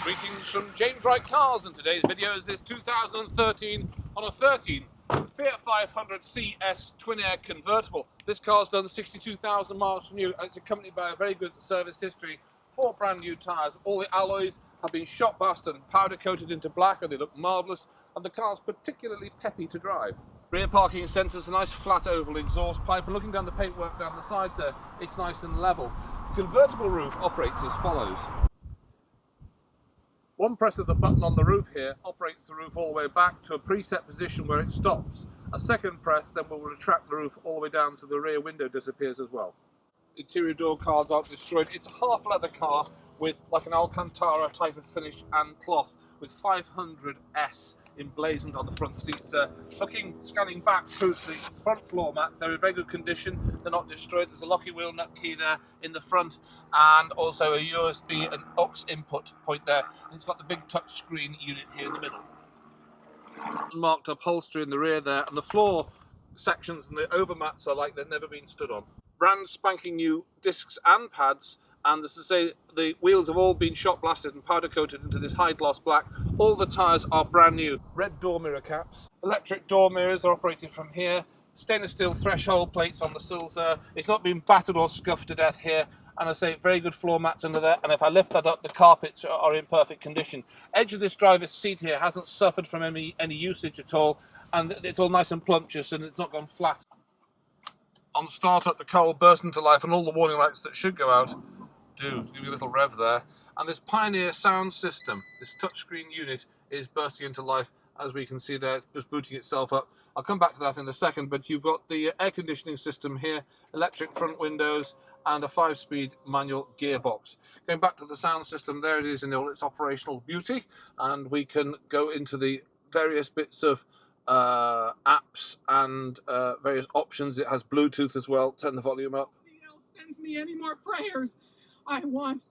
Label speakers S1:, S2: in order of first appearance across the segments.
S1: Greetings from James Wright Cars, and today's video is this 2013 on a 13 Fiat 500 CS Twinair convertible. This car's done 62,000 miles from new, and it's accompanied by a very good service history, 4 brand new tyres. All the alloys have been shot blasted and powder coated into black, and they look marvellous, and the car's particularly peppy to drive. Rear parking sensors, a nice flat oval exhaust pipe, and looking down the paintwork down the sides there, it's nice and level. The convertible roof operates as follows. One press of the button on the roof here operates the roof all the way back to a preset position where it stops. A second press then will retract the roof all the way down so the rear window disappears as well. Interior door cards aren't destroyed. It's a half leather car with like an Alcantara type of finish and cloth with 500S emblazoned on the front seats. Scanning back through to the front floor mats, they're in very good condition, they're not destroyed. There's a locking wheel nut key there in the front, and also a USB and aux input point there, and it's got the big touch screen unit here in the middle. Marked upholstery in the rear there, and the floor sections and the overmats are like they've never been stood on. Brand spanking new discs and pads, and as I say, the wheels have all been shot blasted and powder coated into this high gloss black. All the tyres are brand new. Red door mirror caps. Electric door mirrors are operated from here. Stainless steel threshold plates on the sills there. It's not been battered or scuffed to death here. And I say, very good floor mats under there. And if I lift that up, the carpets are in perfect condition. Edge of this driver's seat here hasn't suffered from any usage at all. And it's all nice and plumptious, and it's not gone flat. On start up, the car will burst into life, and all the warning lights that should go out do. Give you a little rev there. And this Pioneer sound system, this touchscreen unit, is bursting into life, as we can see there, just booting itself up. I'll come back to that in a second, but you've got the air conditioning system here, electric front windows, and a 5-speed manual gearbox. Going back to the sound system, there it is in all its operational beauty, and we can go into the various bits of apps and various options. It has Bluetooth as well. Turn the volume up.
S2: Sends me any more prayers. I want.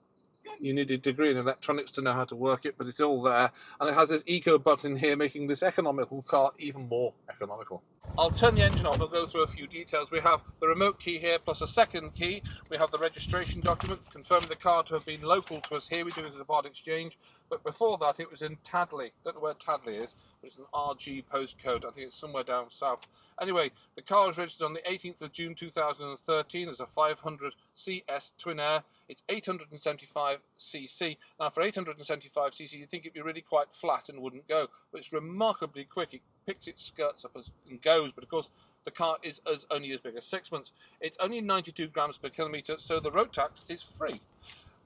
S1: You need a degree in electronics to know how to work it, but it's all there. And it has this eco button here, making this economical car even more economical. I'll turn the engine off. I'll go through a few details. We have the remote key here, plus a second key. We have the registration document, confirming the car to have been local to us here. We do it as a part exchange. But before that, it was in Tadley. Don't know where Tadley is, but it's an RG postcode. I think it's somewhere down south. Anyway, the car was registered on the 18th of June 2013 as a 500 CS Twinair. It's 875cc. Now, for 875cc, you'd think it'd be really quite flat and wouldn't go, but it's remarkably quick. It picks its skirts up and goes, but of course, the car is only as big as 6 months. It's only 92 grams per kilometre, so the road tax is free.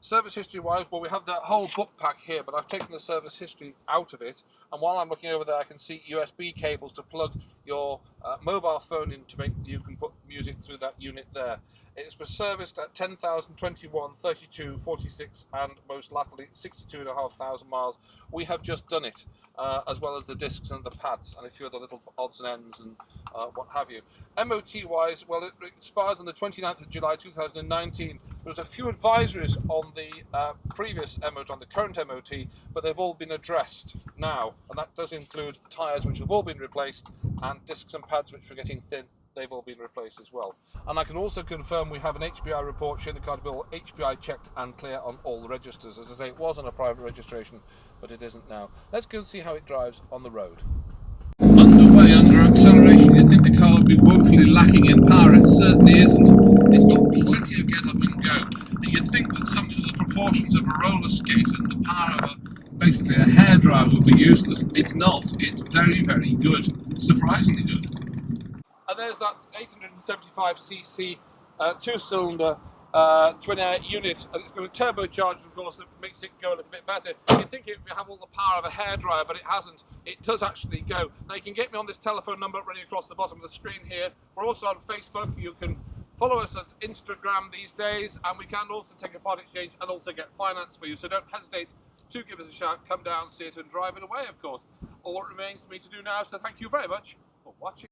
S1: Service history-wise, well, we have that whole book pack here, but I've taken the service history out of it. And while I'm looking over there, I can see USB cables to plug your mobile phone in to make you can put music through that unit there. It was serviced at 10,021, 32, 46, and most latterly 62,500 miles. We have just done it, as well as the discs and the pads and a few other little odds and ends and what have you. MOT-wise, well, it expires on the 29th of July 2019. There was a few advisories on the previous MOT, on the current MOT, but they've all been addressed now, and that does include tyres which have all been replaced and discs and pads which were getting thin. They've all been replaced as well. And I can also confirm we have an HPI report showing the car to be all HPI checked and clear on all the registers. As I say, it was on a private registration, but it isn't now. Let's go and see how it drives on the road. Underway under acceleration, you'd think the car would be woefully lacking in power. It certainly isn't. It's got plenty of get up and go. And you'd think that something with the proportions of a roller skate and the power of basically a hairdryer would be useless. It's not. It's very, very good. Surprisingly good. And there's that 875cc two-cylinder Twinair unit, and it's got a turbocharger, of course, that makes it go a little bit better. You'd think it would have all the power of a hairdryer, but it hasn't. It does actually go. Now, you can get me on this telephone number running across the bottom of the screen here. We're also on Facebook. You can follow us at Instagram these days, and we can also take a part exchange and also get finance for you. So don't hesitate to give us a shout. Come down, see it, and drive it away, of course. All it remains for me to do now, so thank you very much for watching.